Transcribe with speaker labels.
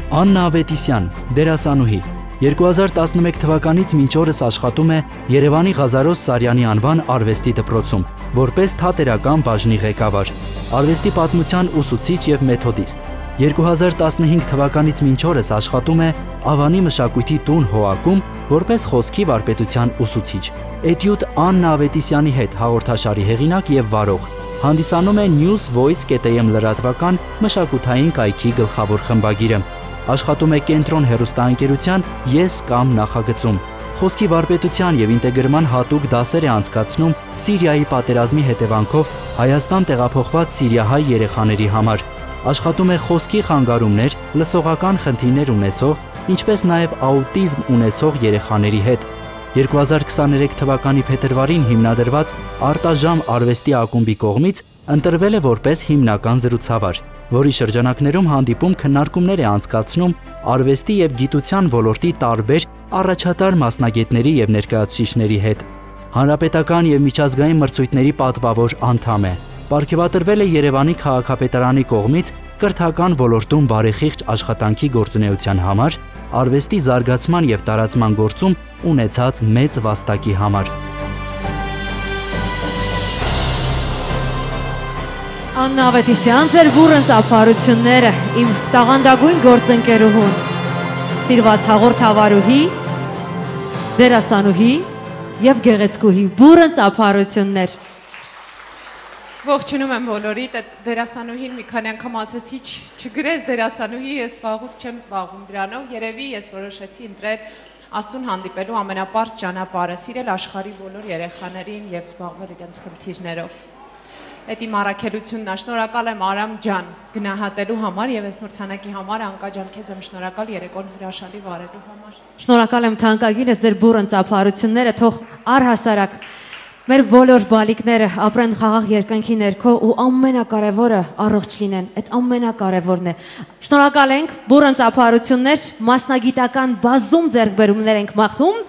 Speaker 1: Աննա Ավետիսյան, դերասանուհի, 2011 թվականից մինչ օրս աշխատում է Երևանի Ղազարոս Սարյանի անվան արվեստի դպրոցում, որպես թատերական բաժնի ղեկավար, արվեստի պատմության ուսուցիչ և մեթոդիստ։ 2015 թվականից մինչ օրս աշխատում է Ավանի մշակույթի տուն Հոակում, որպես խոսքի վարպետության ուսուցիչ։ Էտյուդ Աննա Ավետիսյանի հետ հաղորդաշարի հեղինակ և վարող, հանդիսանում է News.Voice.am լրատվական մշակութային կայքի գլխավոր խմբագիրը։ Աշխատում է Կենտրոն հեռուստաընկերության «Ես կամ» նախագծում։ Խոսքի վարպետության և ինտեգրման հատուկ դասեր է անցկացնում Սիրիայի պատերազմի հետևանքով Հայաստան տեղափոխված սիրիահայ երեխաների համար։ Աշխատում է խոսքի խանգարումներ, լսողական խնդիրներ ունեցող, ինչպես նաև աուտիզմ ունեցող երեխաների հետ։ 2023 թվականի փետրվարին հիմնադրված Արտաժամ արվեստի ակումբի կողմից ընտրվել է որպես հիմնական զրուցավար, որի շրջանակներում հանդիպում քննարկումներ է անցկացնում արվեստի և գիտության ոլորտի տարբեր առաջատար մասնագետների և ներկայացուցիչների հետ։ Հանրապետական և միջազգային մրցույթների պատվավոր անդամ է։ Պարգևատրվել է Երևանի քաղաքապետարանի կողմից կրթական ոլորտում բարեխիղճ աշխատանքի գործունեության համար, արվեստի զարգացման և տարածման գործում ունեցած մեծ վաստակի համար։
Speaker 2: Աննա Ավետիսյան, ձեր բուռն ծափարությունները, իմ տաղանդագույն գործընկերուհուն, սիրված հաղորդավարուհի, դերասանուհի և գեղեցկուհի, բուռն ծափարություններ։
Speaker 3: Ողջունում եմ բոլորիդ, դերասանուհին մի քանի անգամ ասեցի չգրես դերասանուհի, ես վաղուց չեմ զբաղվում դրանով, երևի ես որոշեցի ընտրել Աստծուն հանդիպելու ամենապարզ ճանապարհը, սիրել աշխարհի բոլոր երեխաներին եւ զբաղվել իրենց խնդիրներով։ Այդ իմ առաքելությունն է, շնորհակալ եմ Արամ ջան գնահատելու համար եւ այս մրցանակի համար, Անկա ջան, քեզ եմ շնորհակալ երեկոն հրաշալի վարելու համար։
Speaker 2: Շնորհակալ եմ թանկագինս, ձեր բուռն ծափարությունները թող առհասարակ մեր բոլոր բալիկները ապրեն խաղաղ երկնքի ներքո ու ամենակարևորը առողջ լինեն, այդ ամենակարևորն է։ Շնորհակալ ենք, բուռն ծափարություններ, մասնագիտական բազում ձեռքբերումներ ենք մաղթում